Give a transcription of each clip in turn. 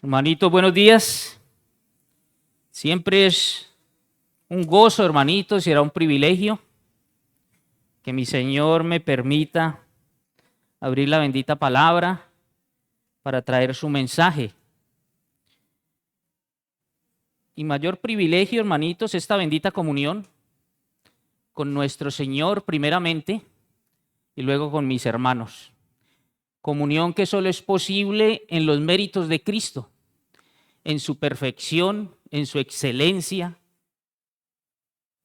Hermanitos, buenos días. Siempre es un gozo, hermanitos, y será un privilegio que mi Señor me permita abrir la bendita palabra para traer su mensaje. Y mayor privilegio, hermanitos, esta bendita comunión con nuestro Señor primeramente y luego con mis hermanos. Comunión que solo es posible en los méritos de Cristo, en su perfección, en su excelencia.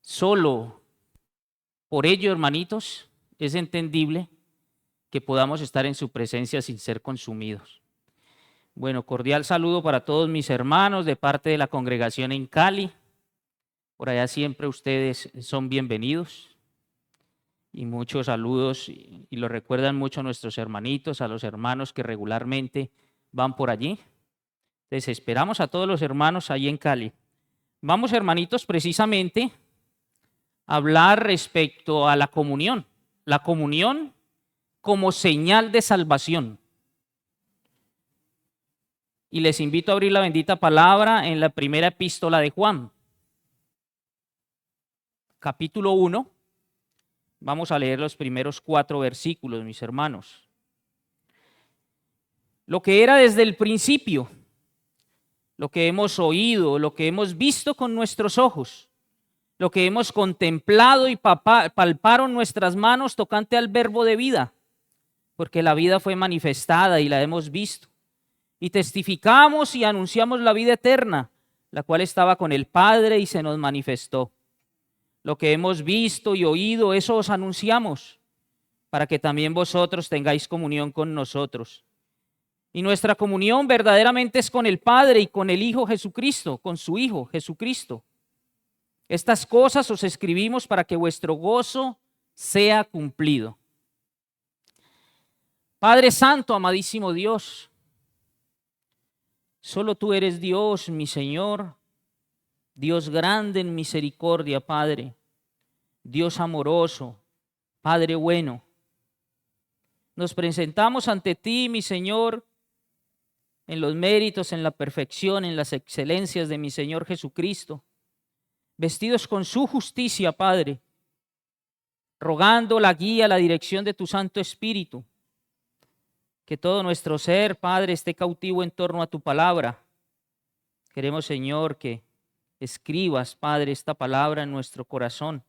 Solo por ello, hermanitos, es entendible que podamos estar en su presencia sin ser consumidos. Bueno, cordial saludo para todos mis hermanos de parte de la congregación en Cali. Por allá siempre ustedes son bienvenidos. Y muchos saludos, y lo recuerdan mucho a nuestros hermanitos, a los hermanos que regularmente van por allí. Entonces esperamos a todos los hermanos allí en Cali. Vamos, hermanitos, precisamente a hablar respecto a la comunión. La comunión como señal de salvación. Y les invito a abrir la bendita palabra en la primera epístola de Juan. Capítulo 1. Vamos a leer los primeros 4 versículos, mis hermanos. Lo que era desde el principio, lo que hemos oído, lo que hemos visto con nuestros ojos, lo que hemos contemplado y palparon nuestras manos tocante al verbo de vida, porque la vida fue manifestada y la hemos visto. Y testificamos y anunciamos la vida eterna, la cual estaba con el Padre y se nos manifestó. Lo que hemos visto y oído, eso os anunciamos, para que también vosotros tengáis comunión con nosotros. Y nuestra comunión verdaderamente es con el Padre y con el Hijo Jesucristo, con su Hijo Jesucristo. Estas cosas os escribimos para que vuestro gozo sea cumplido. Padre Santo, amadísimo Dios, solo tú eres Dios, mi Señor, Dios grande en misericordia, Padre, Dios amoroso, Padre bueno. Nos presentamos ante ti, mi Señor, en los méritos, en la perfección, en las excelencias de mi Señor Jesucristo, vestidos con su justicia, Padre, rogando la guía, la dirección de tu Santo Espíritu, que todo nuestro ser, Padre, esté cautivo en torno a tu palabra. Queremos, Señor, que escribas, Padre, esta palabra en nuestro corazón,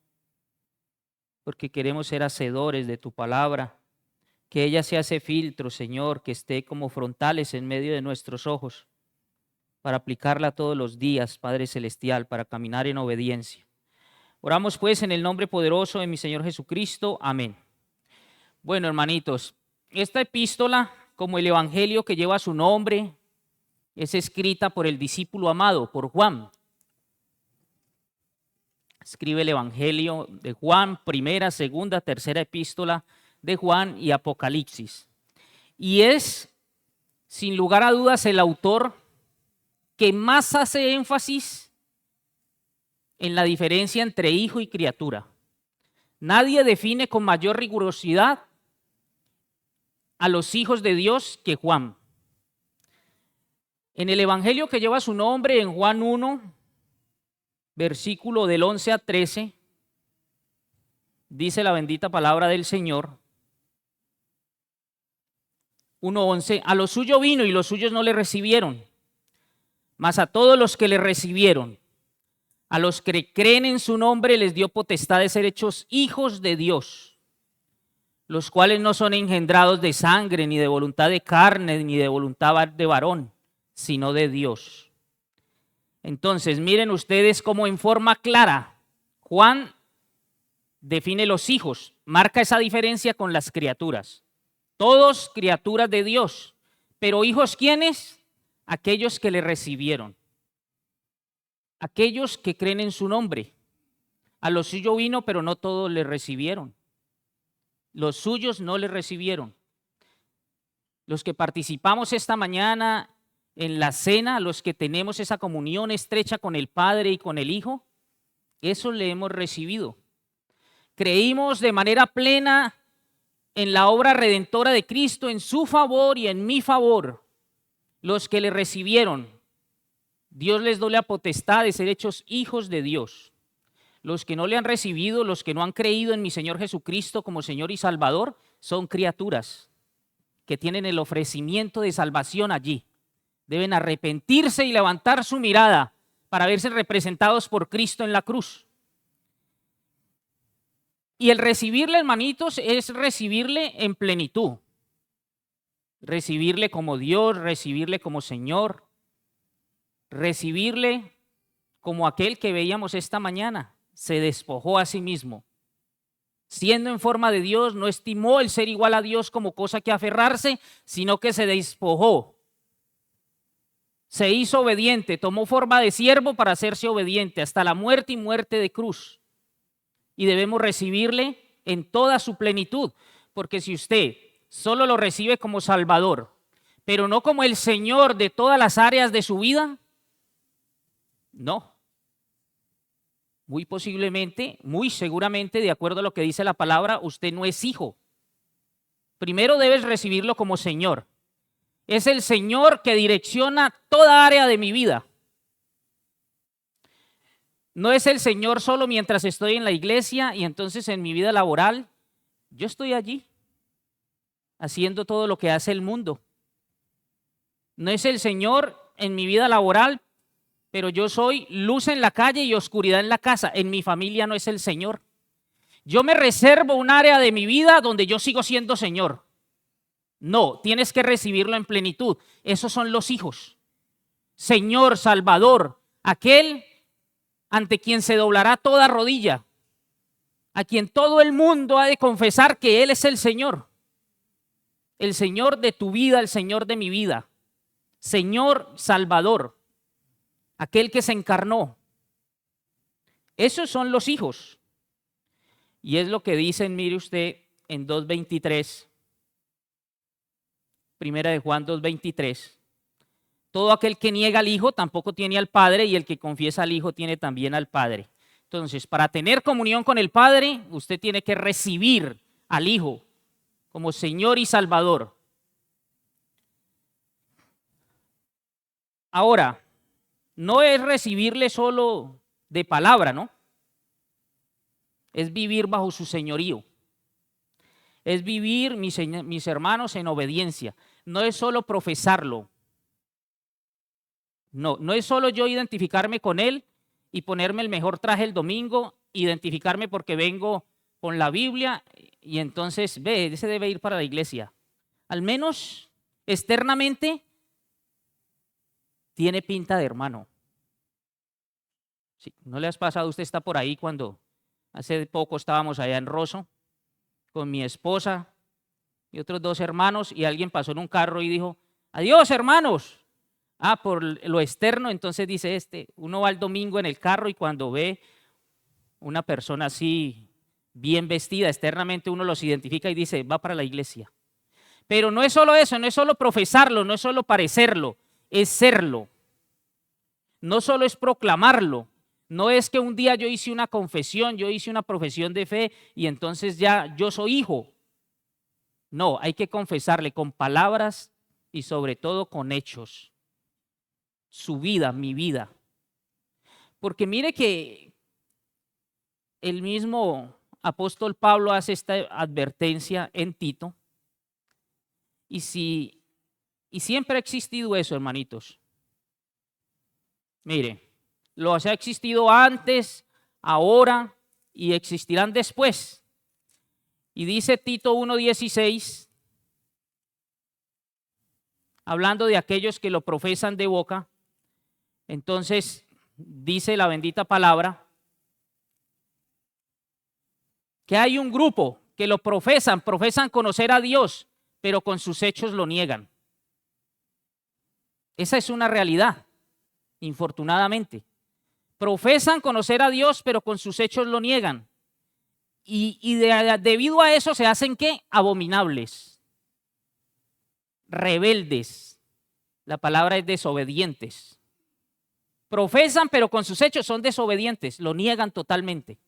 porque queremos ser hacedores de tu palabra, que ella sea ese filtro, Señor, que esté como frontales en medio de nuestros ojos, para aplicarla todos los días, Padre Celestial, para caminar en obediencia. Oramos pues en el nombre poderoso de mi Señor Jesucristo. Amén. Bueno, hermanitos, esta epístola, como el evangelio que lleva su nombre, es escrita por el discípulo amado, por Juan. Escribe el evangelio de Juan, primera, segunda, tercera epístola de Juan y Apocalipsis. Y es, sin lugar a dudas, el autor que más hace énfasis en la diferencia entre hijo y criatura. Nadie define con mayor rigurosidad a los hijos de Dios que Juan. En el evangelio que lleva su nombre, en Juan 1, versículo del 11 a 13, dice la bendita palabra del Señor. 1:11, a lo suyo vino y los suyos no le recibieron, mas a todos los que le recibieron, a los que creen en su nombre, les dio potestad de ser hechos hijos de Dios, los cuales no son engendrados de sangre, ni de voluntad de carne, ni de voluntad de varón, sino de Dios. Entonces, miren ustedes cómo en forma clara Juan define los hijos, marca esa diferencia con las criaturas. Todos criaturas de Dios, pero hijos, ¿quiénes? Aquellos que le recibieron, aquellos que creen en su nombre. A lo suyo vino, pero no todos le recibieron. Los suyos no le recibieron. Los que participamos esta mañana en la cena, los que tenemos esa comunión estrecha con el Padre y con el Hijo, eso le hemos recibido. Creímos de manera plena en la obra redentora de Cristo, en su favor y en mi favor. Los que le recibieron, Dios les dio la potestad de ser hechos hijos de Dios. Los que no le han recibido, los que no han creído en mi Señor Jesucristo como Señor y Salvador, son criaturas que tienen el ofrecimiento de salvación allí. Deben arrepentirse y levantar su mirada para verse representados por Cristo en la cruz. Y el recibirle, hermanitos, es recibirle en plenitud. Recibirle como Dios, recibirle como Señor, recibirle como aquel que veíamos esta mañana. Se despojó a sí mismo. Siendo en forma de Dios, no estimó el ser igual a Dios como cosa que aferrarse, sino que se despojó. Se hizo obediente, tomó forma de siervo para hacerse obediente hasta la muerte y muerte de cruz. Y debemos recibirle en toda su plenitud, porque si usted solo lo recibe como Salvador, pero no como el Señor de todas las áreas de su vida, no. Muy posiblemente, muy seguramente, de acuerdo a lo que dice la palabra, usted no es hijo. Primero debes recibirlo como Señor. Es el Señor que direcciona toda área de mi vida. No es el Señor solo mientras estoy en la iglesia y entonces en mi vida laboral, yo estoy allí haciendo todo lo que hace el mundo. No es el Señor en mi vida laboral, pero yo soy luz en la calle y oscuridad en la casa. En mi familia no es el Señor. Yo me reservo un área de mi vida donde yo sigo siendo Señor. No, tienes que recibirlo en plenitud. Esos son los hijos. Señor, Salvador, aquel ante quien se doblará toda rodilla, a quien todo el mundo ha de confesar que Él es el Señor de tu vida, el Señor de mi vida, Señor Salvador, aquel que se encarnó. Esos son los hijos. Y es lo que dicen, mire usted, en 2:23, primera de Juan 2:23. Todo aquel que niega al Hijo tampoco tiene al Padre, y el que confiesa al Hijo tiene también al Padre. Entonces, para tener comunión con el Padre, usted tiene que recibir al Hijo como Señor y Salvador. Ahora, no es recibirle solo de palabra, ¿no? Es vivir bajo su señorío. Es vivir, mis hermanos, en obediencia. No es solo profesarlo. No es solo yo identificarme con Él y ponerme el mejor traje el domingo, identificarme porque vengo con la Biblia y entonces, ese debe ir para la iglesia. Al menos externamente tiene pinta de hermano. Sí, ¿no le has pasado? Usted está por ahí cuando hace poco estábamos allá en Rosso con mi esposa y otros 2 hermanos y alguien pasó en un carro y dijo, adiós hermanos. Por lo externo, entonces dice uno va el domingo en el carro y cuando ve una persona así bien vestida, externamente uno los identifica y dice, va para la iglesia. Pero no es solo eso, no es solo profesarlo, no es solo parecerlo, es serlo. No solo es proclamarlo, no es que un día yo hice una confesión, yo hice una profesión de fe y entonces ya yo soy hijo. No, hay que confesarle con palabras y sobre todo con hechos. Su vida, mi vida. Porque mire que el mismo apóstol Pablo hace esta advertencia en Tito. Y siempre ha existido eso, hermanitos. Mire, lo ha existido antes, ahora y existirán después. Y dice Tito 1:16, hablando de aquellos que lo profesan de boca. Entonces, dice la bendita palabra que hay un grupo que lo profesan conocer a Dios, pero con sus hechos lo niegan. Esa es una realidad, infortunadamente. Profesan conocer a Dios, pero con sus hechos lo niegan. Debido a eso se hacen, ¿qué? Abominables, rebeldes. La palabra es desobedientes. Profesan, pero con sus hechos son desobedientes, lo niegan totalmente.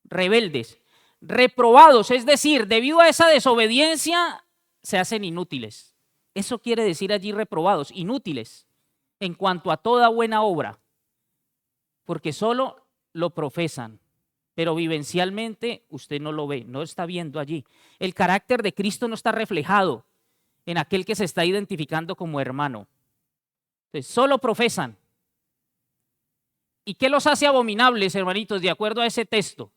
Rebeldes, reprobados, es decir, debido a esa desobediencia se hacen inútiles. Eso quiere decir allí reprobados, inútiles en cuanto a toda buena obra, porque solo lo profesan, pero vivencialmente usted no lo ve, no está viendo allí. El carácter de Cristo no está reflejado en aquel que se está identificando como hermano. Entonces, solo profesan. ¿Y qué los hace abominables, hermanitos, de acuerdo a ese texto?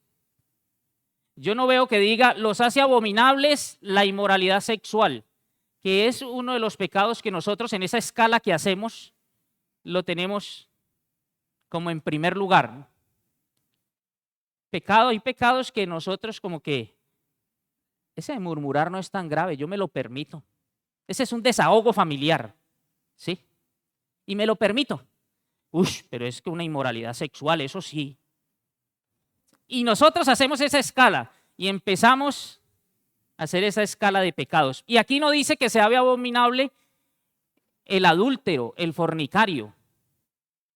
Yo no veo que diga, los hace abominables la inmoralidad sexual, que es uno de los pecados que nosotros en esa escala que hacemos, lo tenemos como en primer lugar. Hay pecados que nosotros como que, ese de murmurar no es tan grave, yo me lo permito. Ese es un desahogo familiar, ¿sí? Y me lo permito. Pero es que una inmoralidad sexual, eso sí. Y nosotros hacemos esa escala y empezamos a hacer esa escala de pecados. Y aquí no dice que sea abominable el adúltero, el fornicario.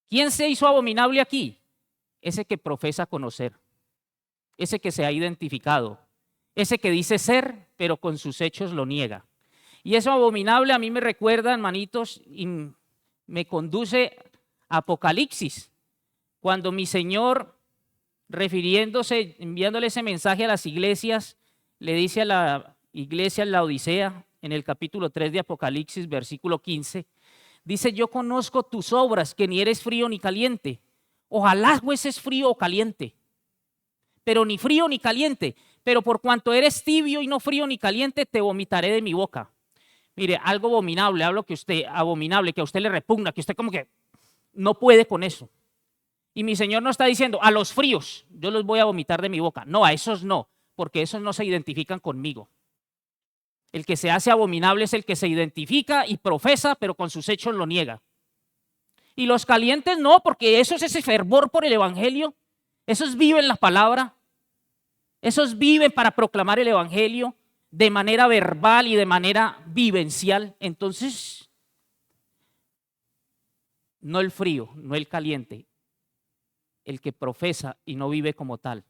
¿Quién se hizo abominable aquí? Ese que profesa conocer, ese que se ha identificado, ese que dice ser, pero con sus hechos lo niega. Y eso abominable a mí me recuerda, hermanitos, y me conduce a Apocalipsis, cuando mi Señor, refiriéndose, enviándole ese mensaje a las iglesias, le dice a la iglesia en la Odisea, en el capítulo 3 de Apocalipsis, versículo 15, dice, yo conozco tus obras, que ni eres frío ni caliente. Ojalá fueses frío o caliente, pero ni frío ni caliente. Pero por cuanto eres tibio y no frío ni caliente, te vomitaré de mi boca. Mire, algo abominable, abominable, que a usted le repugna, que usted como que no puede con eso. Y mi Señor no está diciendo, a los fríos yo los voy a vomitar de mi boca. No, a esos no, porque esos no se identifican conmigo. El que se hace abominable es el que se identifica y profesa, pero con sus hechos lo niega. Y los calientes no, porque eso es ese fervor por el evangelio. Esos viven la palabra. Esos viven para proclamar el evangelio de manera verbal y de manera vivencial. Entonces, no el frío, no el caliente, el que profesa y no vive como tal,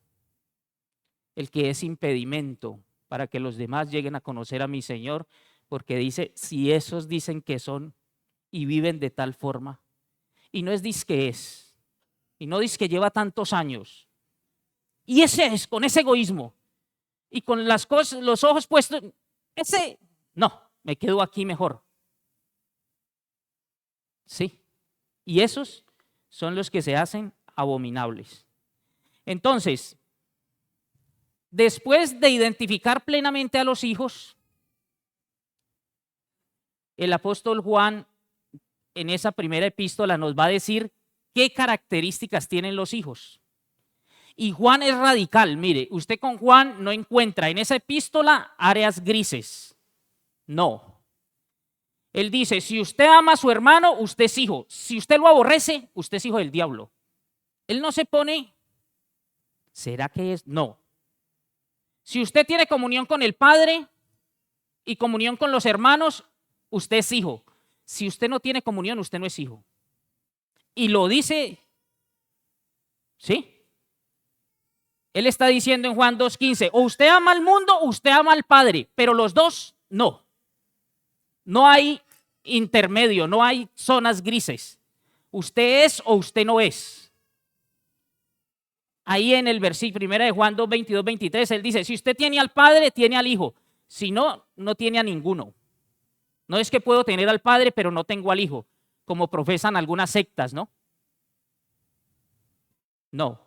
el que es impedimento para que los demás lleguen a conocer a mi Señor, porque dice, si esos dicen que son y viven de tal forma, y no es disque es, y no disque lleva tantos años, y ese es, con ese egoísmo, y con las cosas, los ojos puestos, ese, no, me quedo aquí mejor. Sí, y esos son los que se hacen abominables. Entonces, después de identificar plenamente a los hijos, el apóstol Juan en esa primera epístola nos va a decir qué características tienen los hijos. Y Juan es radical. Mire, usted con Juan no encuentra en esa epístola áreas grises. No. Él dice, si usted ama a su hermano, usted es hijo. Si usted lo aborrece, usted es hijo del diablo. Él no se pone, ¿será que es? No. Si usted tiene comunión con el Padre y comunión con los hermanos, usted es hijo. Si usted no tiene comunión, usted no es hijo. Y lo dice, ¿sí? Él está diciendo en Juan 2:15, o usted ama al mundo o usted ama al Padre, pero los dos no. No hay intermedio, no hay zonas grises. Usted es o usted no es. Ahí en el versículo 1 de Juan 2:22-23, él dice, si usted tiene al Padre, tiene al Hijo. Si no, no tiene a ninguno. No es que puedo tener al Padre, pero no tengo al Hijo, como profesan algunas sectas, ¿no? No.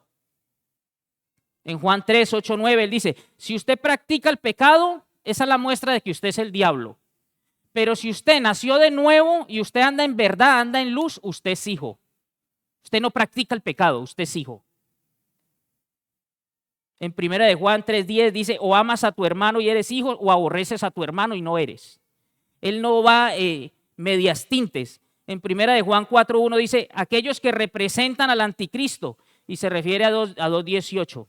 En Juan 3:8-9, él dice, si usted practica el pecado, esa es la muestra de que usted es el diablo. Pero si usted nació de nuevo y usted anda en verdad, anda en luz, usted es hijo. Usted no practica el pecado, usted es hijo. En 1 de Juan 3:10 dice, o amas a tu hermano y eres hijo, o aborreces a tu hermano y no eres. Él no va medias tintes. En 1 de Juan 4:1 dice, aquellos que representan al anticristo, y se refiere a 2:18.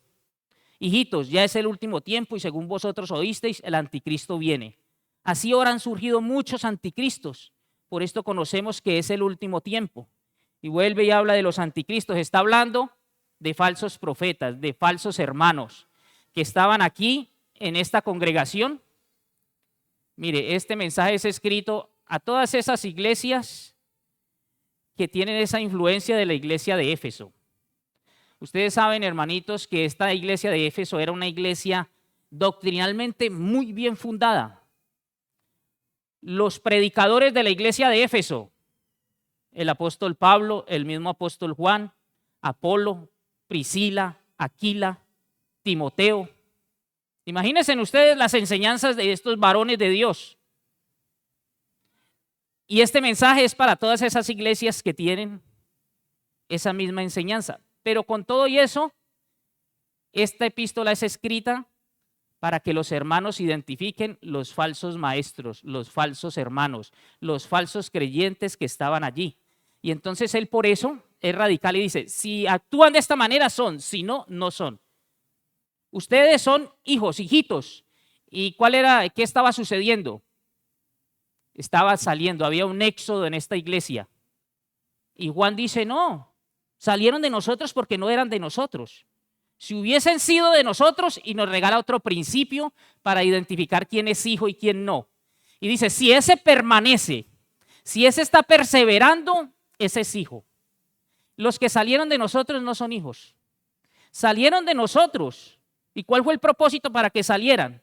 Hijitos, ya es el último tiempo y según vosotros oísteis, el anticristo viene. Así ahora han surgido muchos anticristos. Por esto conocemos que es el último tiempo. Y vuelve y habla de los anticristos. Está hablando de falsos profetas, de falsos hermanos que estaban aquí en esta congregación. Mire, este mensaje es escrito a todas esas iglesias que tienen esa influencia de la iglesia de Éfeso. Ustedes saben, hermanitos, que esta iglesia de Éfeso era una iglesia doctrinalmente muy bien fundada. Los predicadores de la iglesia de Éfeso, el apóstol Pablo, el mismo apóstol Juan, Apolo, Priscila, Aquila, Timoteo. Imagínense ustedes las enseñanzas de estos varones de Dios. Y este mensaje es para todas esas iglesias que tienen esa misma enseñanza. Pero con todo y eso, esta epístola es escrita para que los hermanos identifiquen los falsos maestros, los falsos hermanos, los falsos creyentes que estaban allí. Y entonces él por eso es radical y dice, si actúan de esta manera son, si no, no son. Ustedes son hijos, hijitos. ¿Y qué estaba sucediendo? Estaba saliendo, había un éxodo en esta iglesia. Y Juan dice, no, salieron de nosotros porque no eran de nosotros. Si hubiesen sido de nosotros, y nos regala otro principio para identificar quién es hijo y quién no. Y dice, si ese permanece, si ese está perseverando, ese es hijo. Los que salieron de nosotros no son hijos. Salieron de nosotros. ¿Y cuál fue el propósito para que salieran?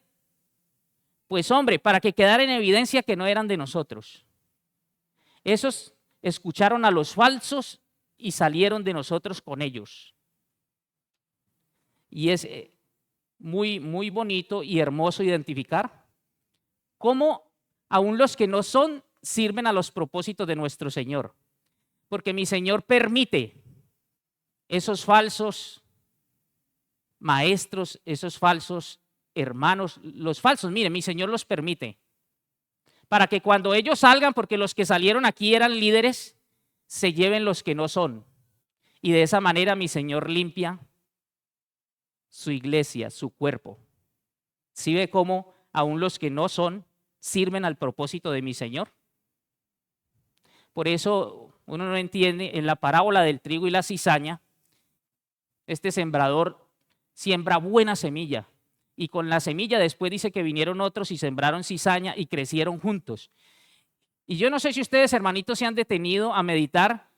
Pues hombre, para que quedara en evidencia que no eran de nosotros. Esos escucharon a los falsos y salieron de nosotros con ellos. Y es muy, muy bonito y hermoso identificar cómo aún los que no son sirven a los propósitos de nuestro Señor. Porque mi Señor permite esos falsos maestros, esos falsos hermanos, los falsos, miren, mi Señor los permite. Para que cuando ellos salgan, porque los que salieron aquí eran líderes, se lleven los que no son. Y de esa manera mi Señor limpia su iglesia, su cuerpo. ¿Sí ve cómo aún los que no son sirven al propósito de mi Señor? Por eso uno no entiende, en la parábola del trigo y la cizaña, este sembrador siembra buena semilla. Y con la semilla después dice que vinieron otros y sembraron cizaña y crecieron juntos. Y yo no sé si ustedes, hermanitos, se han detenido a meditar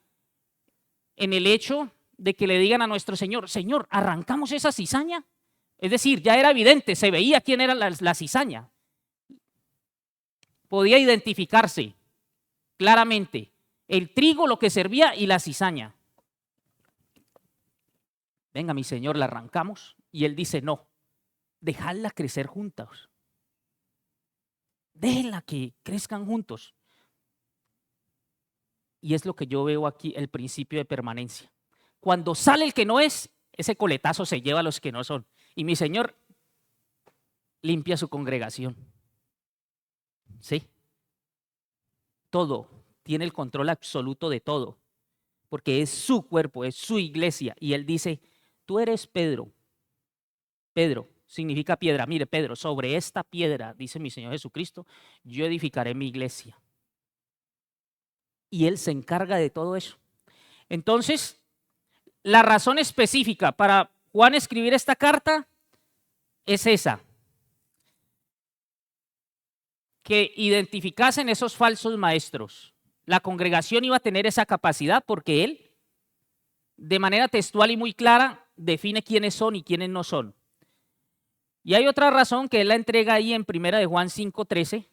en el hecho de que le digan a nuestro Señor, Señor, ¿arrancamos esa cizaña? Es decir, ya era evidente, se veía quién era la cizaña. Podía identificarse claramente el trigo, lo que servía, y la cizaña. Venga, mi Señor, la arrancamos. Y él dice, no, dejadla crecer juntas. Déjenla que crezcan juntos. Y es lo que yo veo aquí, el principio de permanencia. Cuando sale el que no es, ese coletazo se lleva a los que no son. Y mi Señor limpia su congregación. ¿Sí? Todo. Tiene el control absoluto de todo. Porque es su cuerpo, es su iglesia. Y él dice, tú eres Pedro. Pedro significa piedra. Mire, Pedro, sobre esta piedra, dice mi Señor Jesucristo, yo edificaré mi iglesia. Y él se encarga de todo eso. Entonces, la razón específica para Juan escribir esta carta es esa. Que identificasen esos falsos maestros. La congregación iba a tener esa capacidad porque él, de manera textual y muy clara, define quiénes son y quiénes no son. Y hay otra razón que él la entrega ahí en 1 de Juan 5:13.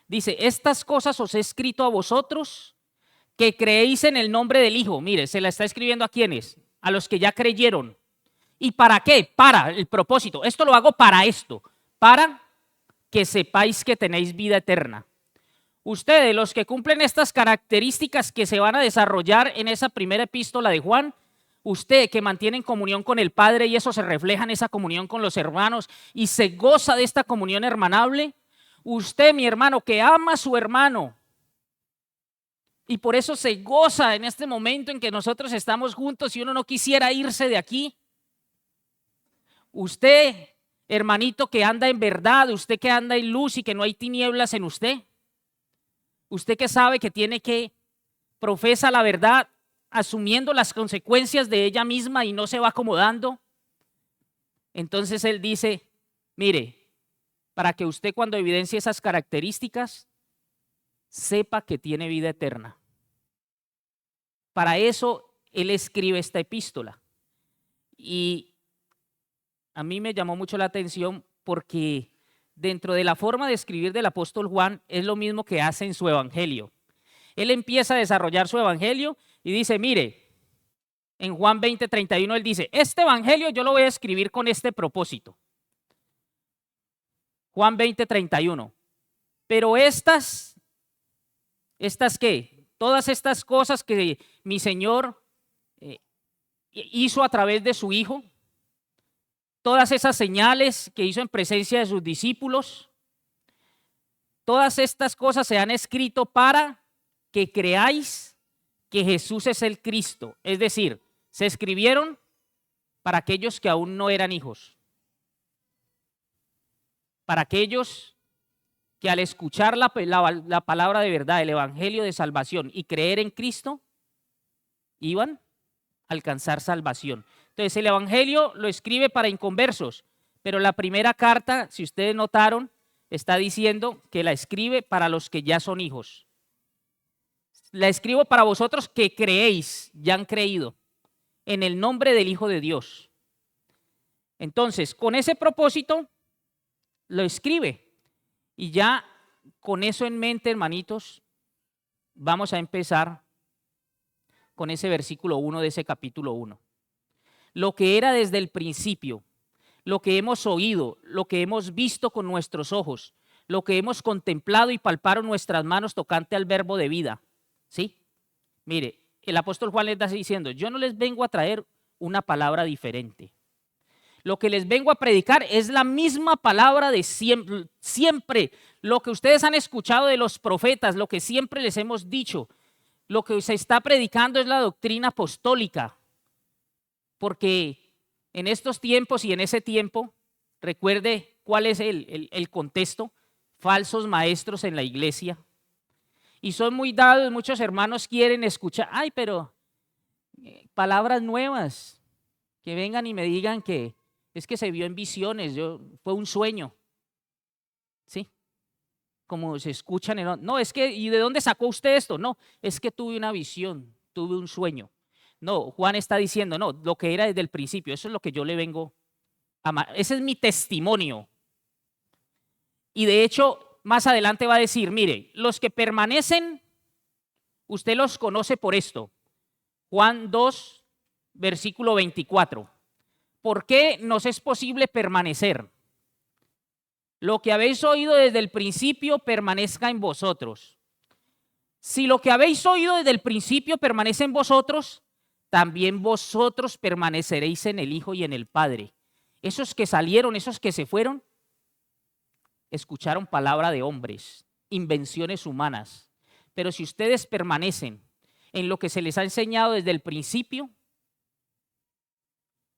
Dice, estas cosas os he escrito a vosotros que creéis en el nombre del Hijo. Mire, se la está escribiendo a quiénes, a los que ya creyeron. ¿Y para qué? Para el propósito. Esto lo hago para esto, para que sepáis que tenéis vida eterna. Ustedes, los que cumplen estas características que se van a desarrollar en esa primera epístola de Juan, usted que mantiene comunión con el Padre y eso se refleja en esa comunión con los hermanos y se goza de esta comunión hermanable, usted, mi hermano, que ama a su hermano y por eso se goza en este momento en que nosotros estamos juntos y uno no quisiera irse de aquí. Usted, hermanito, que anda en verdad, usted que anda en luz y que no hay tinieblas en usted. Usted que sabe que tiene que profesa la verdad asumiendo las consecuencias de ella misma y no se va acomodando. Entonces él dice, mire, para que usted cuando evidencie esas características sepa que tiene vida eterna. Para eso él escribe esta epístola. Y a mí me llamó mucho la atención porque dentro de la forma de escribir del apóstol Juan es lo mismo que hace en su evangelio. Él empieza a desarrollar su evangelio y dice, mire, en Juan 20:31 él dice, este evangelio yo lo voy a escribir con este propósito. Juan 20:31. Pero ¿estas qué? Todas estas cosas que mi Señor hizo a través de su Hijo, todas esas señales que hizo en presencia de sus discípulos, todas estas cosas se han escrito para que creáis que Jesús es el Cristo. Es decir, se escribieron para aquellos que aún no eran hijos, para aquellos que al escuchar la palabra de verdad, el evangelio de salvación y creer en Cristo, iban a alcanzar salvación. Entonces el evangelio lo escribe para inconversos, pero la primera carta, si ustedes notaron, está diciendo que la escribe para los que ya son hijos. La escribo para vosotros que creéis, ya han creído, en el nombre del Hijo de Dios. Entonces, con ese propósito, lo escribe. Y ya con eso en mente, hermanitos, vamos a empezar con ese versículo 1 de ese capítulo 1. Lo que era desde el principio, lo que hemos oído, lo que hemos visto con nuestros ojos, lo que hemos contemplado y palparon nuestras manos tocante al verbo de vida. ¿Sí? Mire, el apóstol Juan les está diciendo, yo no les vengo a traer una palabra diferente. Lo que les vengo a predicar es la misma palabra de siempre, siempre. Lo que ustedes han escuchado de los profetas, lo que siempre les hemos dicho, lo que se está predicando es la doctrina apostólica. Porque en estos tiempos y en ese tiempo, recuerde cuál es el contexto, falsos maestros en la iglesia. Y son muy dados, muchos hermanos quieren escuchar, pero palabras nuevas, que vengan y me digan que es que se vio en visiones, fue un sueño. ¿Sí? Como se escuchan, no, es que, ¿y de dónde sacó usted esto? No, es que tuve una visión, tuve un sueño. No, Juan está diciendo, no, lo que era desde el principio, eso es lo que yo le vengo a, ese es mi testimonio. Y de hecho, más adelante va a decir, mire, los que permanecen, usted los conoce por esto. Juan 2, versículo 24. ¿Por qué nos es posible permanecer? Lo que habéis oído desde el principio permanezca en vosotros. Si lo que habéis oído desde el principio permanece en vosotros, también vosotros permaneceréis en el Hijo y en el Padre. Esos que salieron, esos que se fueron, escucharon palabra de hombres, invenciones humanas. Pero si ustedes permanecen en lo que se les ha enseñado desde el principio,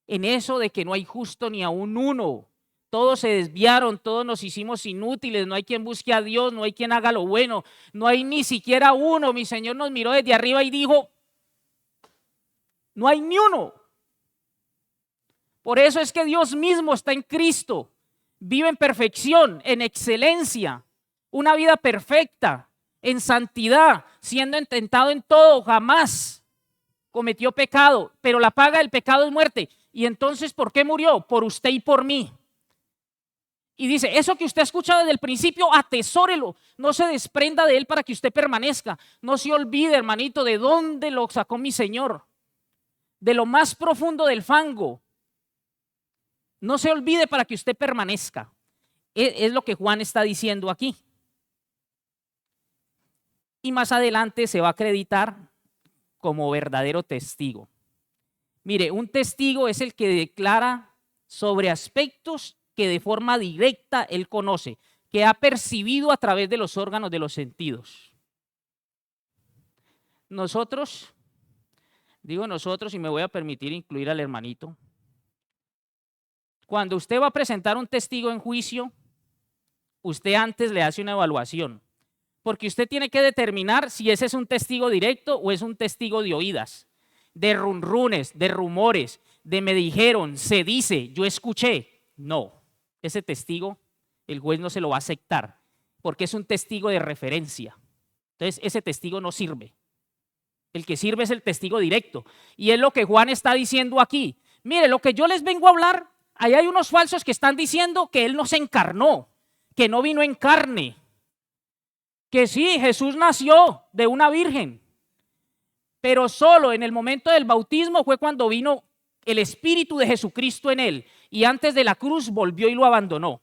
en eso de que no hay justo ni aún uno, todos se desviaron, todos nos hicimos inútiles, no hay quien busque a Dios, no hay quien haga lo bueno, no hay ni siquiera uno. Mi Señor nos miró desde arriba y dijo, no hay ni uno. Por eso es que Dios mismo está en Cristo, vive en perfección, en excelencia, una vida perfecta, en santidad, siendo intentado en todo, jamás cometió pecado, pero la paga del pecado es muerte. Y entonces, ¿por qué murió? Por usted y por mí. Y dice, eso que usted ha escuchado desde el principio, atesórelo, no se desprenda de él para que usted permanezca. No se olvide, hermanito, de dónde lo sacó mi Señor, de lo más profundo del fango. No se olvide para que usted permanezca. Es lo que Juan está diciendo aquí. Y más adelante se va a acreditar como verdadero testigo. Mire, un testigo es el que declara sobre aspectos que de forma directa él conoce, que ha percibido a través de los órganos de los sentidos. Nosotros, digo nosotros y me voy a permitir incluir al hermanito, cuando usted va a presentar un testigo en juicio, usted antes le hace una evaluación, porque usted tiene que determinar si ese es un testigo directo o es un testigo de oídas, de runrunes, de rumores, de me dijeron, se dice, yo escuché. No, ese testigo el juez no se lo va a aceptar, porque es un testigo de referencia. Entonces ese testigo no sirve. El que sirve es el testigo directo. Y es lo que Juan está diciendo aquí. Mire, lo que yo les vengo a hablar, ahí hay unos falsos que están diciendo que Él no se encarnó, que no vino en carne. Que sí, Jesús nació de una virgen, pero solo en el momento del bautismo fue cuando vino el Espíritu de Jesucristo en Él. Y antes de la cruz volvió y lo abandonó.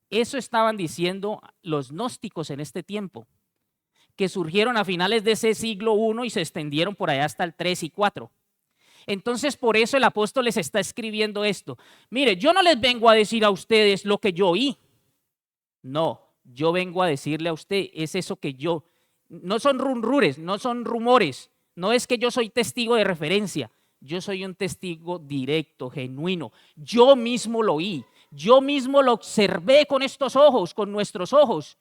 Eso estaban diciendo los gnósticos en este tiempo, que surgieron a finales de ese siglo I y se extendieron por allá hasta el 3 y 4. Entonces, por eso el apóstol les está escribiendo esto. Mire, yo no les vengo a decir a ustedes lo que yo oí. No, yo vengo a decirle a usted, es eso que yo, no son rumores, no son rumores, no es que yo soy testigo de referencia, yo soy un testigo directo, genuino. Yo mismo lo oí, yo mismo lo observé con estos ojos, con nuestros ojos.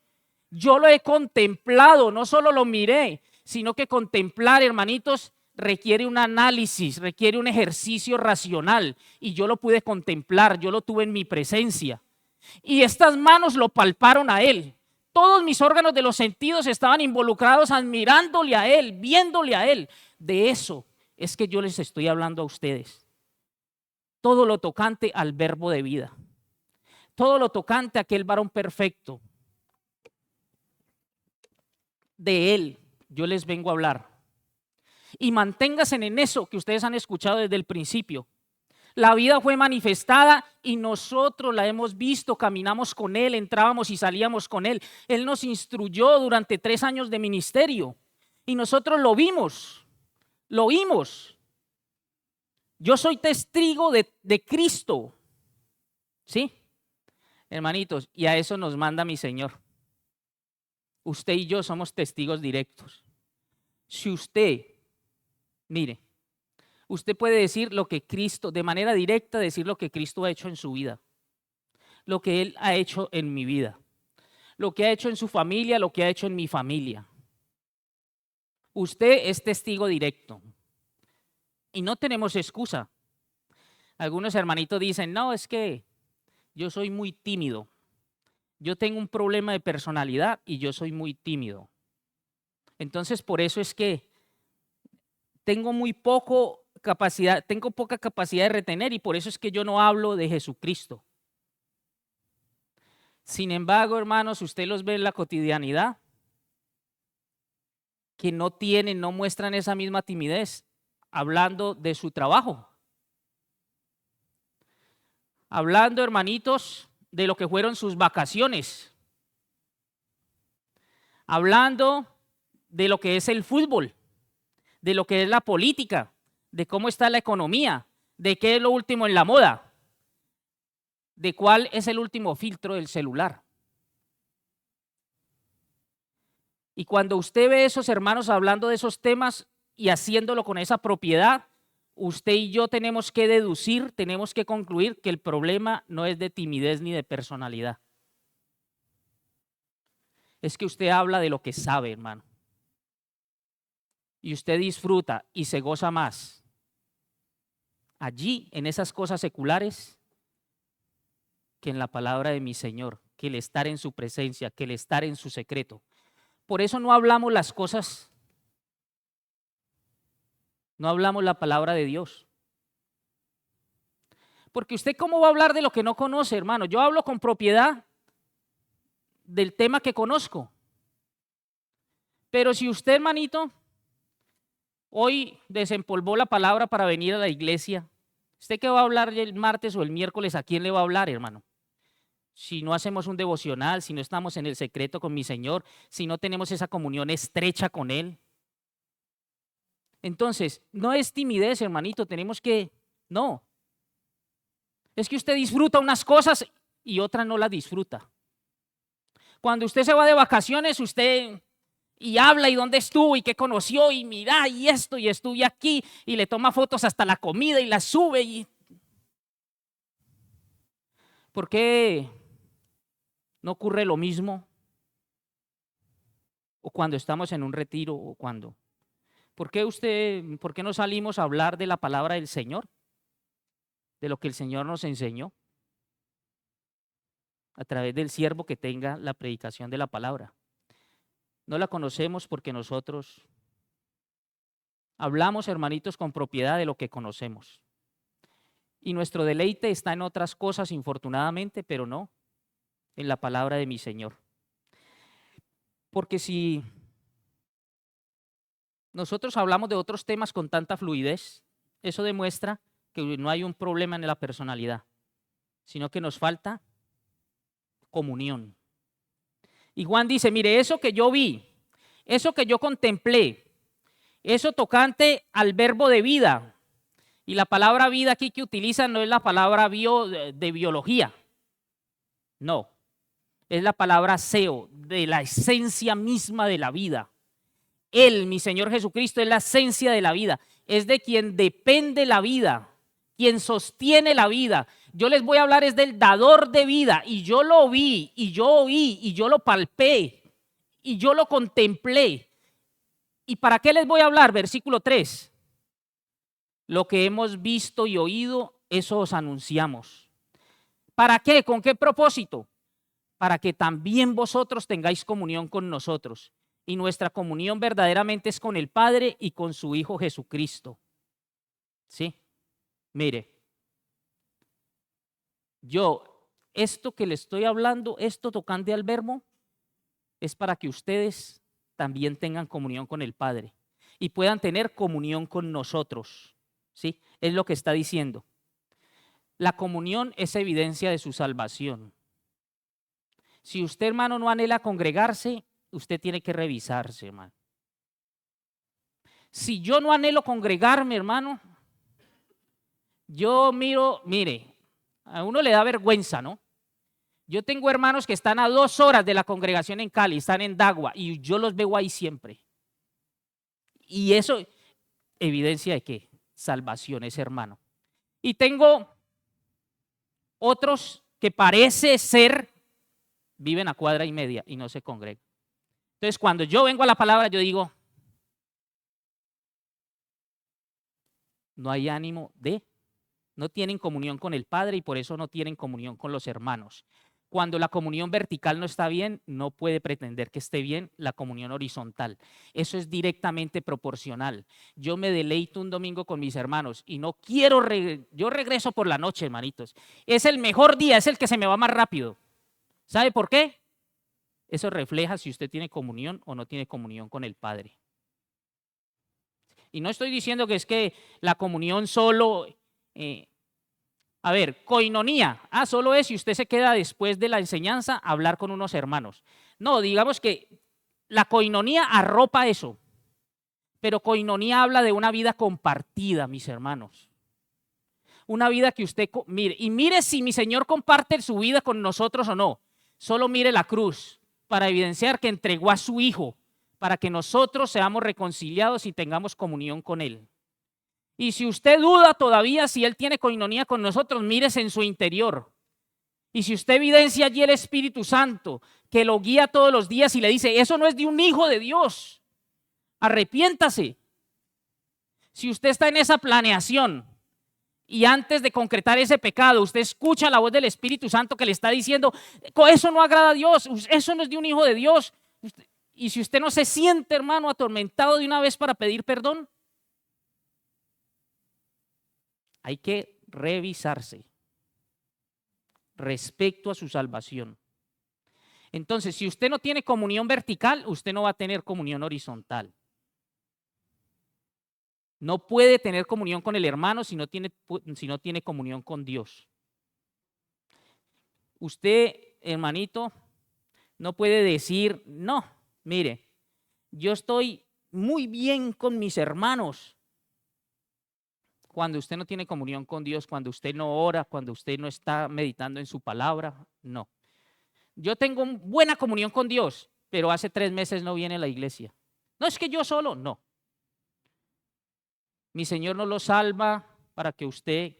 Yo lo he contemplado, no solo lo miré, sino que contemplar, hermanitos, requiere un análisis, requiere un ejercicio racional. Y yo lo pude contemplar, yo lo tuve en mi presencia. Y estas manos lo palparon a Él. Todos mis órganos de los sentidos estaban involucrados admirándole a Él, viéndole a Él. De eso es que yo les estoy hablando a ustedes. Todo lo tocante al verbo de vida. Todo lo tocante a aquel varón perfecto. De Él yo les vengo a hablar. Y manténganse en eso que ustedes han escuchado desde el principio. La vida fue manifestada y nosotros la hemos visto, caminamos con Él, entrábamos y salíamos con Él. Él nos instruyó durante 3 años de ministerio y nosotros lo vimos, lo oímos. Yo soy testigo de Cristo, ¿sí? Hermanitos, y a eso nos manda mi Señor. Usted y yo somos testigos directos. Si usted, mire, usted puede decir lo que Cristo, de manera directa, decir lo que Cristo ha hecho en su vida, lo que Él ha hecho en mi vida, lo que ha hecho en su familia, lo que ha hecho en mi familia. Usted es testigo directo y no tenemos excusa. Algunos hermanitos dicen, no, es que yo soy muy tímido. Yo tengo un problema de personalidad y yo soy muy tímido. Entonces, por eso es que tengo poca capacidad de retener y por eso es que yo no hablo de Jesucristo. Sin embargo, hermanos, usted los ve en la cotidianidad que no muestran esa misma timidez hablando de su trabajo. Hablando, hermanitos, de lo que fueron sus vacaciones. Hablando de lo que es el fútbol, de lo que es la política, de cómo está la economía, de qué es lo último en la moda, de cuál es el último filtro del celular. Y cuando usted ve a esos hermanos hablando de esos temas y haciéndolo con esa propiedad, usted y yo tenemos que deducir, tenemos que concluir que el problema no es de timidez ni de personalidad. Es que usted habla de lo que sabe, hermano. Y usted disfruta y se goza más allí, en esas cosas seculares, que en la palabra de mi Señor, que el estar en su presencia, que el estar en su secreto. Por eso no hablamos las cosas, no hablamos la palabra de Dios. Porque usted cómo va a hablar de lo que no conoce, hermano. Yo hablo con propiedad del tema que conozco. Pero si usted, hermanito, hoy desempolvó la palabra para venir a la iglesia, ¿usted qué va a hablar el martes o el miércoles? ¿A quién le va a hablar, hermano? Si no hacemos un devocional, si no estamos en el secreto con mi Señor, si no tenemos esa comunión estrecha con Él. Entonces, no es timidez, hermanito, no. Es que usted disfruta unas cosas y otras no las disfruta. Cuando usted se va de vacaciones, usted y habla y dónde estuvo y qué conoció y mira y esto y estuve aquí y le toma fotos hasta la comida y la sube. ¿Por qué no ocurre lo mismo? O cuando estamos en un retiro o cuando. ¿Por qué no salimos a hablar de la palabra del Señor? De lo que el Señor nos enseñó a través del siervo que tenga la predicación de la palabra. No la conocemos porque nosotros hablamos, hermanitos, con propiedad de lo que conocemos. Y nuestro deleite está en otras cosas, infortunadamente, pero no en la palabra de mi Señor. Porque si nosotros hablamos de otros temas con tanta fluidez, eso demuestra que no hay un problema en la personalidad, sino que nos falta comunión. Y Juan dice, mire, eso que yo vi, eso que yo contemplé, eso tocante al verbo de vida, y la palabra vida aquí que utilizan no es la palabra de biología, no, es la palabra seo, de la esencia misma de la vida. Él, mi Señor Jesucristo, es la esencia de la vida, es de quien depende la vida, quien sostiene la vida. Yo les voy a hablar es del dador de vida, y yo lo vi, y yo oí, y yo lo palpé, y yo lo contemplé. ¿Y para qué les voy a hablar? Versículo 3. Lo que hemos visto y oído, eso os anunciamos. ¿Para qué? ¿Con qué propósito? Para que también vosotros tengáis comunión con nosotros. Y nuestra comunión verdaderamente es con el Padre y con su Hijo Jesucristo. ¿Sí? Mire, esto que le estoy hablando, esto tocante al verbo, es para que ustedes también tengan comunión con el Padre y puedan tener comunión con nosotros. ¿Sí? Es lo que está diciendo. La comunión es evidencia de su salvación. Si usted, hermano, no anhela congregarse, usted tiene que revisarse, hermano. Si yo no anhelo congregarme, hermano, yo mire, a uno le da vergüenza, ¿no? Yo tengo hermanos que están a 2 horas de la congregación en Cali, están en Dagua, y yo los veo ahí siempre. Y eso, evidencia de que salvación es, hermano. Y tengo otros que parece ser, viven a 1.5 cuadras y no se congregan. Entonces, cuando yo vengo a la palabra, yo digo, no hay ánimo no tienen comunión con el Padre y por eso no tienen comunión con los hermanos. Cuando la comunión vertical no está bien, no puede pretender que esté bien la comunión horizontal. Eso es directamente proporcional. Yo me deleito un domingo con mis hermanos y no quiero, yo regreso por la noche, hermanitos. Es el mejor día, es el que se me va más rápido. ¿Sabe por qué? Eso refleja si usted tiene comunión o no tiene comunión con el Padre. Y no estoy diciendo que es que la comunión solo, coinonía, solo es si usted se queda después de la enseñanza a hablar con unos hermanos. No, digamos que la coinonía arropa eso, pero coinonía habla de una vida compartida, mis hermanos. Una vida que usted, mire si mi Señor comparte su vida con nosotros o no. Solo mire la cruz para evidenciar que entregó a su Hijo para que nosotros seamos reconciliados y tengamos comunión con Él. Y si usted duda todavía si Él tiene coinonía con nosotros, mírese en su interior. Y si usted evidencia allí el Espíritu Santo, que lo guía todos los días y le dice, eso no es de un hijo de Dios, arrepiéntase. Si usted está en esa planeación y antes de concretar ese pecado, usted escucha la voz del Espíritu Santo que le está diciendo, eso no agrada a Dios, eso no es de un hijo de Dios. Y si usted no se siente, hermano, atormentado de una vez para pedir perdón, hay que revisarse respecto a su salvación. Entonces, si usted no tiene comunión vertical, usted no va a tener comunión horizontal. No puede tener comunión con el hermano si no tiene comunión con Dios. Usted, hermanito, no puede decir, no, mire, yo estoy muy bien con mis hermanos. Cuando usted no tiene comunión con Dios, cuando usted no ora, cuando usted no está meditando en su palabra, no. Yo tengo buena comunión con Dios, pero hace 3 meses no viene a la iglesia. No es que yo solo, no. Mi Señor no lo salva para que usted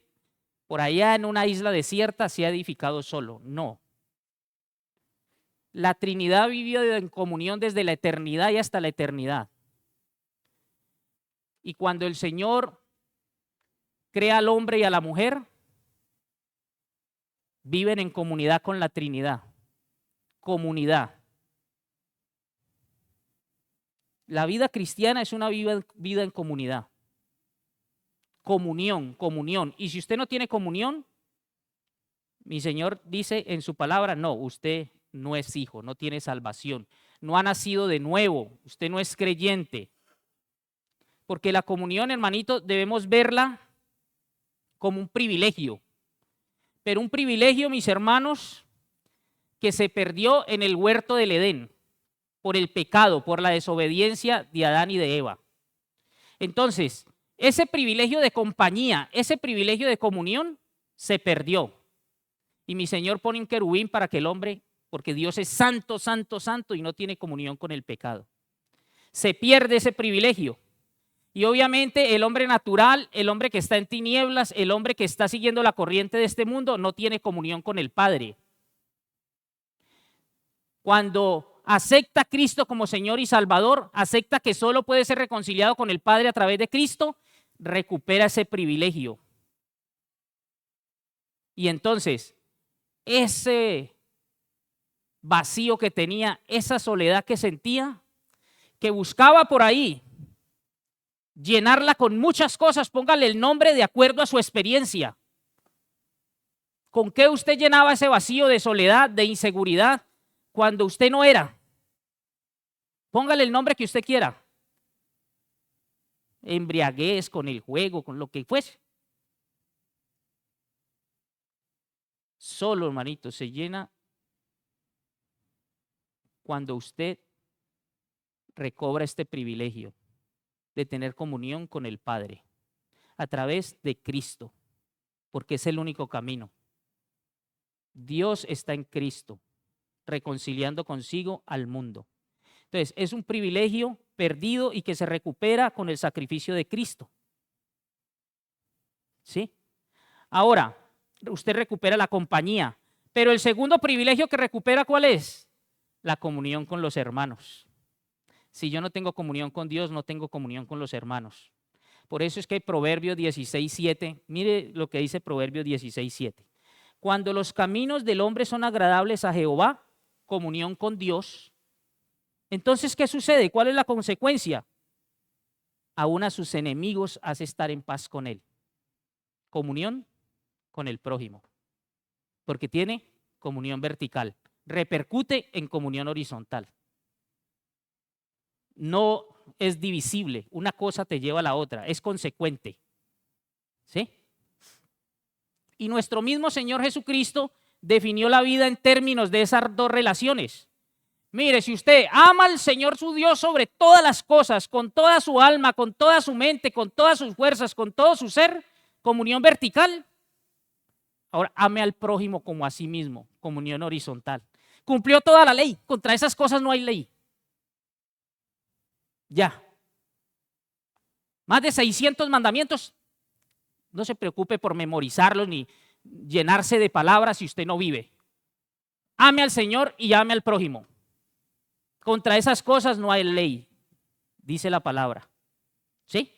por allá en una isla desierta sea edificado solo, no. La Trinidad vivió en comunión desde la eternidad y hasta la eternidad. Y cuando el Señor crea al hombre y a la mujer, viven en comunidad con la Trinidad. Comunidad. La vida cristiana es una vida en comunidad. Comunión, comunión. Y si usted no tiene comunión, mi Señor dice en su palabra, no, usted no es hijo, no tiene salvación, no ha nacido de nuevo, usted no es creyente. Porque la comunión, hermanito, debemos verla como un privilegio. Pero un privilegio, mis hermanos, que se perdió en el huerto del Edén por el pecado, por la desobediencia de Adán y de Eva. Entonces, ese privilegio de compañía, ese privilegio de comunión se perdió. Y mi Señor pone un querubín para que el hombre, porque Dios es santo, santo, santo y no tiene comunión con el pecado. Se pierde ese privilegio. Y obviamente el hombre natural, el hombre que está en tinieblas, el hombre que está siguiendo la corriente de este mundo, no tiene comunión con el Padre. Cuando acepta a Cristo como Señor y Salvador, acepta que solo puede ser reconciliado con el Padre a través de Cristo, recupera ese privilegio. Y entonces, ese vacío que tenía, esa soledad que sentía, que buscaba por ahí, llenarla con muchas cosas, póngale el nombre de acuerdo a su experiencia. ¿Con qué usted llenaba ese vacío de soledad, de inseguridad, cuando usted no era? Póngale el nombre que usted quiera. Embriaguez, con el juego, con lo que fuese. Solo, hermanito, se llena cuando usted recobra este privilegio de tener comunión con el Padre a través de Cristo, porque es el único camino. Dios está en Cristo, reconciliando consigo al mundo. Entonces, es un privilegio perdido y que se recupera con el sacrificio de Cristo. ¿Sí? Ahora, usted recupera la compañía, pero el segundo privilegio que recupera, ¿cuál es? La comunión con los hermanos. Si yo no tengo comunión con Dios, no tengo comunión con los hermanos. Por eso es que Proverbios 16:7, mire lo que dice Proverbios 16:7. Cuando los caminos del hombre son agradables a Jehová, comunión con Dios, entonces, ¿qué sucede? ¿Cuál es la consecuencia? Aún a sus enemigos hace estar en paz con él. Comunión con el prójimo, porque tiene comunión vertical, repercute en comunión horizontal. No es divisible, una cosa te lleva a la otra, es consecuente. ¿Sí? Y nuestro mismo Señor Jesucristo definió la vida en términos de esas dos relaciones. Mire, si usted ama al Señor su Dios sobre todas las cosas, con toda su alma, con toda su mente, con todas sus fuerzas, con todo su ser, comunión vertical. Ahora, ame al prójimo como a sí mismo, comunión horizontal. Cumplió toda la ley, contra esas cosas no hay ley. Ya. Más de 600 mandamientos. No se preocupe por memorizarlos ni llenarse de palabras si usted no vive. Ame al Señor y ame al prójimo. Contra esas cosas no hay ley, dice la palabra. ¿Sí?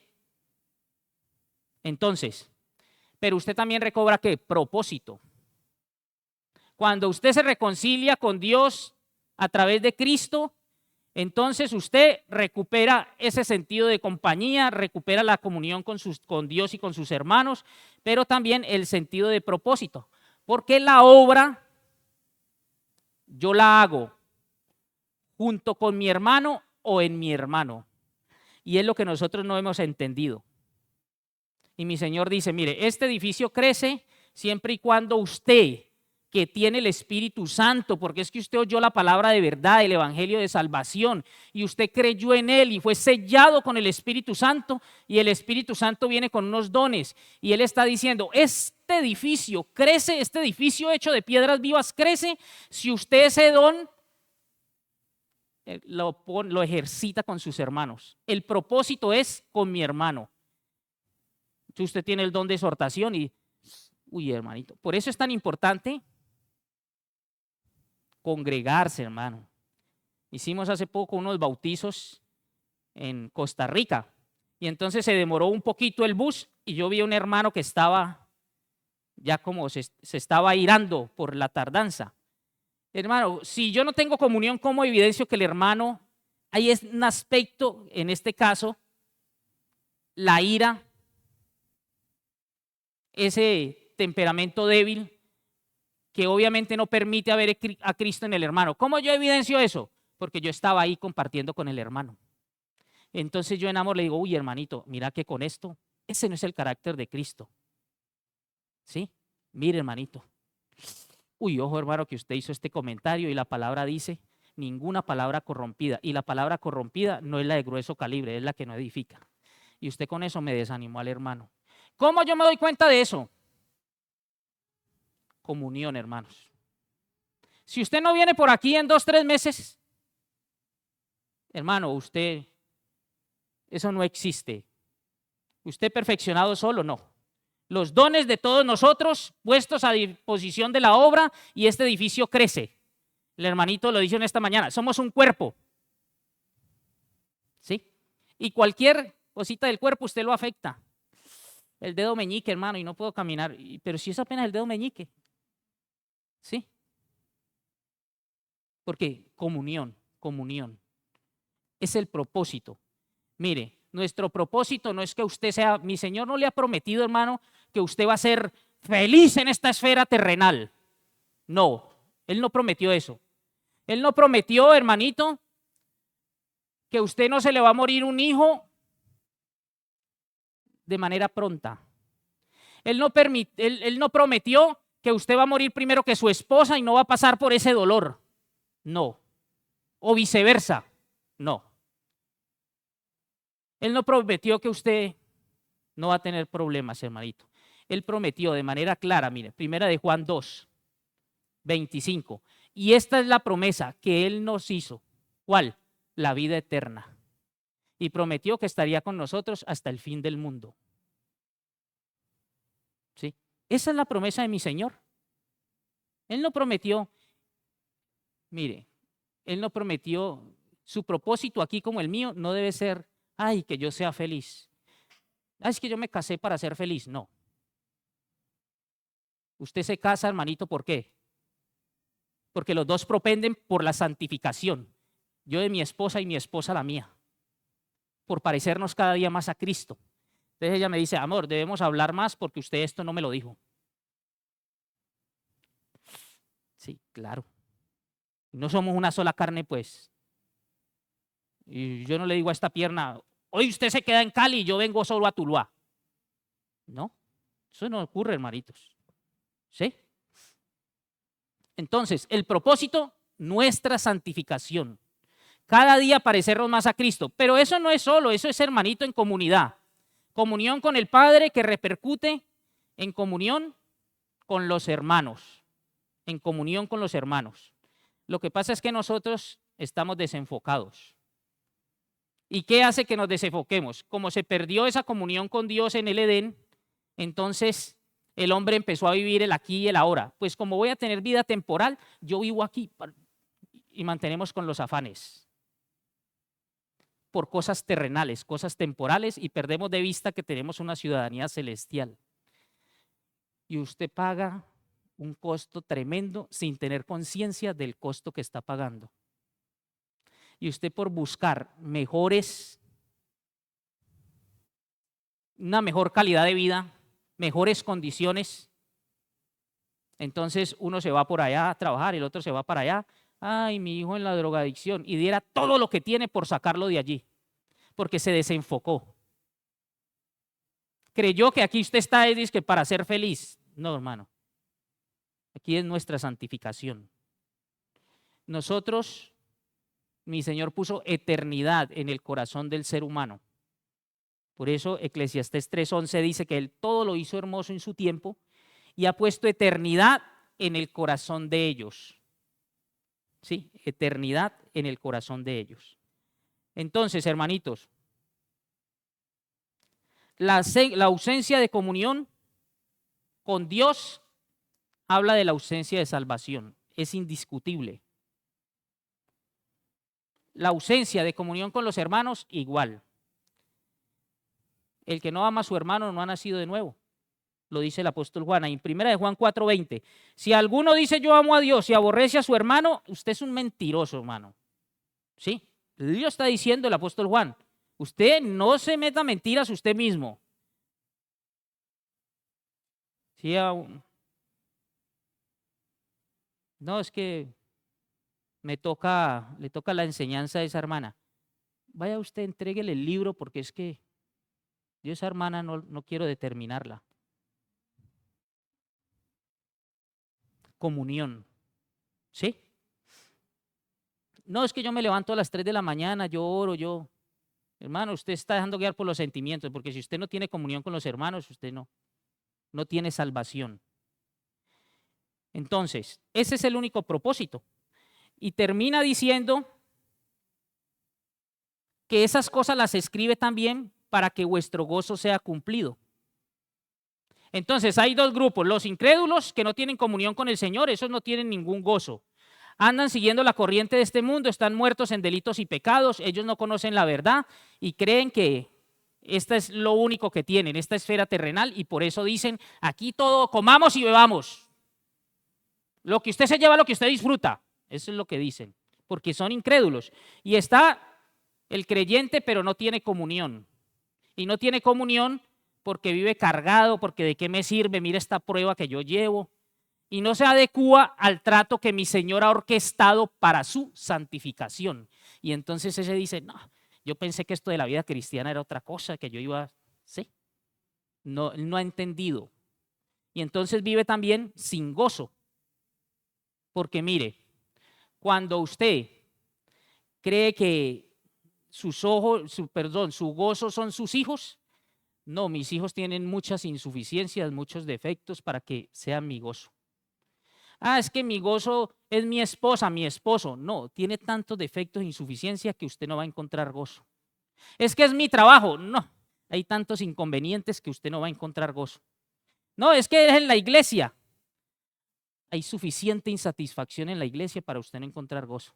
Entonces, pero usted también recobra ¿qué? Propósito. Cuando usted se reconcilia con Dios a través de Cristo, entonces usted recupera ese sentido de compañía, recupera la comunión con Dios y con sus hermanos, pero también el sentido de propósito. Porque la obra yo la hago junto con mi hermano o en mi hermano. Y es lo que nosotros no hemos entendido. Y mi Señor dice, mire, este edificio crece siempre y cuando usted, que tiene el Espíritu Santo, porque es que usted oyó la palabra de verdad, el Evangelio de salvación, y usted creyó en él y fue sellado con el Espíritu Santo, y el Espíritu Santo viene con unos dones, y él está diciendo, este edificio crece, este edificio hecho de piedras vivas crece, si usted ese don lo ejercita con sus hermanos. El propósito es con mi hermano. Si usted tiene el don de exhortación y, uy, hermanito, por eso es tan importante congregarse, hermano. Hicimos hace poco unos bautizos en Costa Rica y entonces se demoró un poquito el bus y yo vi a un hermano que estaba ya como se estaba airando por la tardanza. Hermano, si yo no tengo comunión, ¿cómo evidencio que el hermano hay un aspecto, en este caso, la ira, ese temperamento débil que obviamente no permite ver a Cristo en el hermano. ¿Cómo yo evidencio eso? Porque yo estaba ahí compartiendo con el hermano. Entonces yo en amor le digo, uy, hermanito, mira que con esto, ese no es el carácter de Cristo. ¿Sí? Mire, hermanito. Uy, ojo, hermano, que usted hizo este comentario y la palabra dice, ninguna palabra corrompida. Y la palabra corrompida no es la de grueso calibre, es la que no edifica. Y usted con eso me desanimó al hermano. ¿Cómo yo me doy cuenta de eso? Comunión, hermanos. Si usted no viene por aquí en 2, 3 meses, hermano, usted, eso no existe. Usted perfeccionado solo, no. Los dones de todos nosotros puestos a disposición de la obra y este edificio crece. El hermanito lo dijo en esta mañana, somos un cuerpo. ¿Sí? Y cualquier cosita del cuerpo usted lo afecta. El dedo meñique, hermano, y no puedo caminar. Pero si es apenas el dedo meñique. ¿Sí? Porque comunión. Es el propósito. Mire, nuestro propósito no es que usted sea, mi Señor no le ha prometido, hermano, que usted va a ser feliz en esta esfera terrenal. No, Él no prometió eso. Él no prometió, hermanito, que a usted no se le va a morir un hijo de manera pronta. Él no prometió que usted va a morir primero que su esposa y no va a pasar por ese dolor. No. O viceversa. No. Él no prometió que usted no va a tener problemas, hermanito. Él prometió de manera clara, mire, primera de Juan 2, 25. Y esta es la promesa que Él nos hizo. ¿Cuál? La vida eterna. Y prometió que estaría con nosotros hasta el fin del mundo. ¿Sí? Esa es la promesa de mi Señor. Él no prometió, mire, Él no prometió, su propósito aquí como el mío no debe ser, ay, que yo sea feliz. Ay, es que yo me casé para ser feliz. No. Usted se casa, hermanito, ¿por qué? Porque los dos propenden por la santificación. Yo de mi esposa y mi esposa la mía. Por parecernos cada día más a Cristo. Entonces ella me dice, amor, debemos hablar más porque usted esto no me lo dijo. Sí, claro. No somos una sola carne, pues. Y yo no le digo a esta pierna, hoy usted se queda en Cali y yo vengo solo a Tuluá. No, eso no ocurre, hermanitos. ¿Sí? Entonces, el propósito, nuestra santificación. Cada día parecernos más a Cristo. Pero eso no es solo, eso es, hermanito, en comunidad. Comunión con el Padre que repercute en comunión con los hermanos. En comunión con los hermanos. Lo que pasa es que nosotros estamos desenfocados. ¿Y qué hace que nos desenfoquemos? Como se perdió esa comunión con Dios en el Edén, entonces el hombre empezó a vivir el aquí y el ahora. Pues como voy a tener vida temporal, yo vivo aquí y mantenemos con los afanes por cosas terrenales, cosas temporales y perdemos de vista que tenemos una ciudadanía celestial. Y usted paga un costo tremendo sin tener conciencia del costo que está pagando. Y usted por buscar una mejor calidad de vida, mejores condiciones, entonces uno se va por allá a trabajar, el otro se va para allá. Ay, mi hijo en la drogadicción, y diera todo lo que tiene por sacarlo de allí, porque se desenfocó. Creyó que aquí usted está que para ser feliz. No, hermano. Aquí es nuestra santificación. Nosotros, mi Señor puso eternidad en el corazón del ser humano. Por eso Eclesiastés 3:11 dice que Él todo lo hizo hermoso en su tiempo y ha puesto eternidad en el corazón de ellos. Sí, eternidad en el corazón de ellos. Entonces, hermanitos, la ausencia de comunión con Dios habla de la ausencia de salvación. Es indiscutible. La ausencia de comunión con los hermanos, igual. El que no ama a su hermano no ha nacido de nuevo. Lo dice el apóstol Juan. En 1 de Juan 4:20. Si alguno dice yo amo a Dios y aborrece a su hermano, usted es un mentiroso, hermano. ¿Sí? Dios está diciendo el apóstol Juan, usted no se meta mentiras usted mismo. Sí, no, es que le toca la enseñanza a esa hermana. Vaya usted, entréguele el libro porque es que yo esa hermana no quiero determinarla. Comunión, ¿sí? No, es que yo me levanto a las 3 de la mañana, yo oro, Hermano, usted está dejando guiar por los sentimientos, porque si usted no tiene comunión con los hermanos, usted no tiene salvación. Entonces, ese es el único propósito. Y termina diciendo que esas cosas las escribe también para que vuestro gozo sea cumplido. Entonces, hay dos grupos, los incrédulos que no tienen comunión con el Señor, esos no tienen ningún gozo. Andan siguiendo la corriente de este mundo, están muertos en delitos y pecados, ellos no conocen la verdad y creen que esta es lo único que tienen, esta esfera terrenal, y por eso dicen, aquí todo comamos y bebamos. Lo que usted se lleva, lo que usted disfruta, eso es lo que dicen, porque son incrédulos. Y está el creyente, pero no tiene comunión. Y no tiene comunión porque vive cargado, porque de qué me sirve, mira esta prueba que yo llevo. Y no se adecúa al trato que mi Señor ha orquestado para su santificación. Y entonces ese dice, no, yo pensé que esto de la vida cristiana era otra cosa, que yo iba, sí, no ha entendido. Y entonces vive también sin gozo. Porque mire, cuando usted cree que su gozo son sus hijos, no, mis hijos tienen muchas insuficiencias, muchos defectos para que sean mi gozo. Ah, es que mi gozo es mi esposa, mi esposo. No, tiene tantos defectos e insuficiencias que usted no va a encontrar gozo. Es que es mi trabajo. No, hay tantos inconvenientes que usted no va a encontrar gozo. No, es que es en la iglesia. Hay suficiente insatisfacción en la iglesia para usted no encontrar gozo.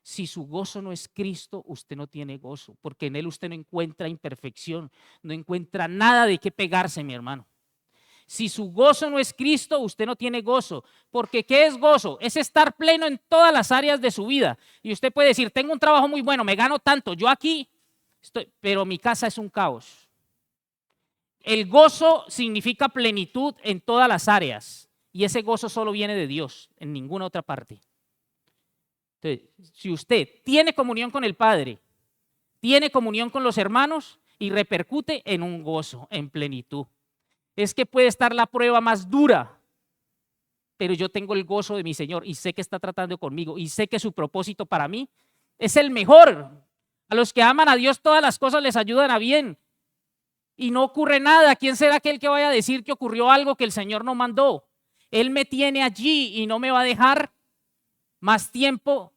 Si su gozo no es Cristo, usted no tiene gozo, porque en Él usted no encuentra imperfección, no encuentra nada de qué pegarse, mi hermano. Si su gozo no es Cristo, usted no tiene gozo, porque ¿qué es gozo? Es estar pleno en todas las áreas de su vida. Y usted puede decir, tengo un trabajo muy bueno, me gano tanto, yo aquí estoy, pero mi casa es un caos. El gozo significa plenitud en todas las áreas, y ese gozo solo viene de Dios, en ninguna otra parte. Entonces, si usted tiene comunión con el Padre, tiene comunión con los hermanos y repercute en un gozo, en plenitud. Es que puede estar la prueba más dura, pero yo tengo el gozo de mi Señor y sé que está tratando conmigo y sé que su propósito para mí es el mejor. A los que aman a Dios todas las cosas les ayudan a bien y no ocurre nada. ¿Quién será aquel que vaya a decir que ocurrió algo que el Señor no mandó? Él me tiene allí y no me va a dejar más tiempo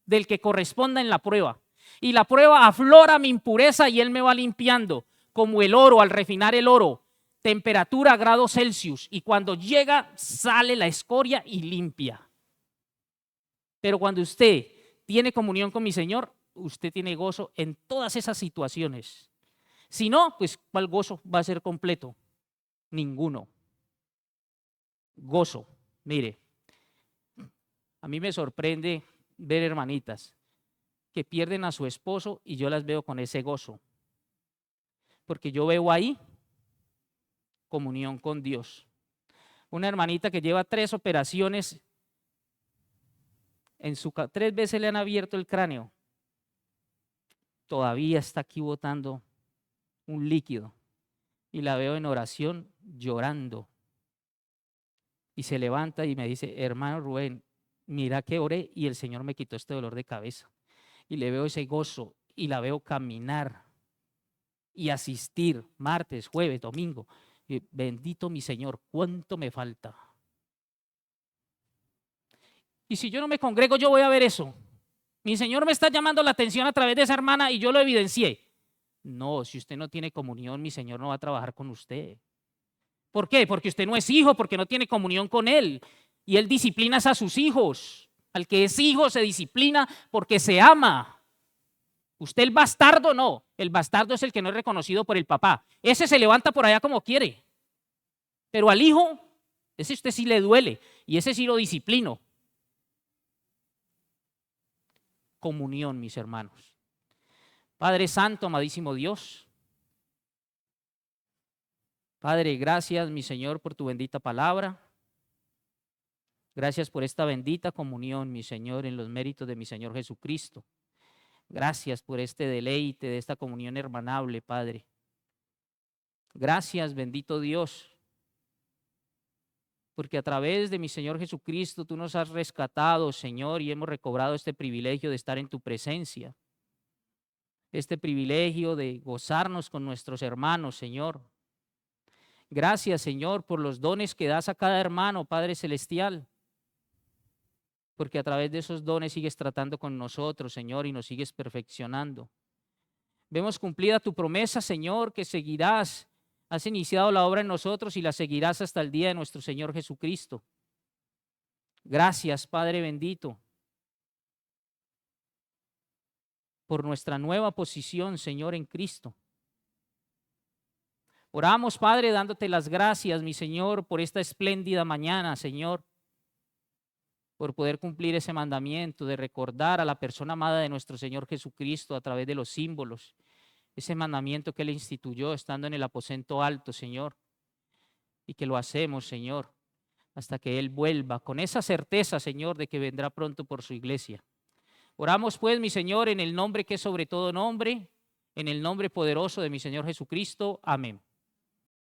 del que corresponda en la prueba. Y la prueba aflora mi impureza y Él me va limpiando, como el oro al refinar el oro, temperatura a grados Celsius, y cuando llega sale la escoria y limpia. Pero cuando usted tiene comunión con mi Señor, usted tiene gozo en todas esas situaciones. Si no, pues ¿cuál gozo va a ser completo? Ninguno. Gozo. Mire, a mí me sorprende ver hermanitas que pierden a su esposo y yo las veo con ese gozo. Porque yo veo ahí comunión con Dios. Una hermanita que lleva 3 operaciones, 3 veces le han abierto el cráneo. Todavía está aquí botando un líquido. Y la veo en oración llorando. Y se levanta y me dice, hermano Rubén, mira que oré y el Señor me quitó este dolor de cabeza. Y le veo ese gozo y la veo caminar y asistir martes, jueves, domingo. Y bendito mi Señor, ¿cuánto me falta? Y si yo no me congrego, yo voy a ver eso. Mi Señor me está llamando la atención a través de esa hermana y yo lo evidencié. No, si usted no tiene comunión, mi Señor no va a trabajar con usted. ¿Por qué? Porque usted no es hijo, porque no tiene comunión con Él. Y Él disciplina a sus hijos. Al que es hijo se disciplina porque se ama. ¿Usted el bastardo? No. El bastardo es el que no es reconocido por el papá. Ese se levanta por allá como quiere. Pero al hijo, ese usted sí le duele y ese sí lo disciplino. Comunión, mis hermanos. Padre Santo, amadísimo Dios. Padre, gracias, mi Señor, por tu bendita palabra. Gracias por esta bendita comunión, mi Señor, en los méritos de mi Señor Jesucristo. Gracias por este deleite de esta comunión hermanable, Padre. Gracias, bendito Dios, porque a través de mi Señor Jesucristo tú nos has rescatado, Señor, y hemos recobrado este privilegio de estar en tu presencia. Este privilegio de gozarnos con nuestros hermanos, Señor. Gracias, Señor, por los dones que das a cada hermano, Padre Celestial, porque a través de esos dones sigues tratando con nosotros, Señor, y nos sigues perfeccionando. Vemos cumplida tu promesa, Señor, que seguirás. Has iniciado la obra en nosotros y la seguirás hasta el día de nuestro Señor Jesucristo. Gracias, Padre bendito, por nuestra nueva posición, Señor, en Cristo. Oramos, Padre, dándote las gracias, mi Señor, por esta espléndida mañana, Señor, por poder cumplir ese mandamiento de recordar a la persona amada de nuestro Señor Jesucristo a través de los símbolos, ese mandamiento que Él instituyó estando en el aposento alto, Señor, y que lo hacemos, Señor, hasta que Él vuelva, con esa certeza, Señor, de que vendrá pronto por su iglesia. Oramos, pues, mi Señor, en el nombre que es sobre todo nombre, en el nombre poderoso de mi Señor Jesucristo. Amén.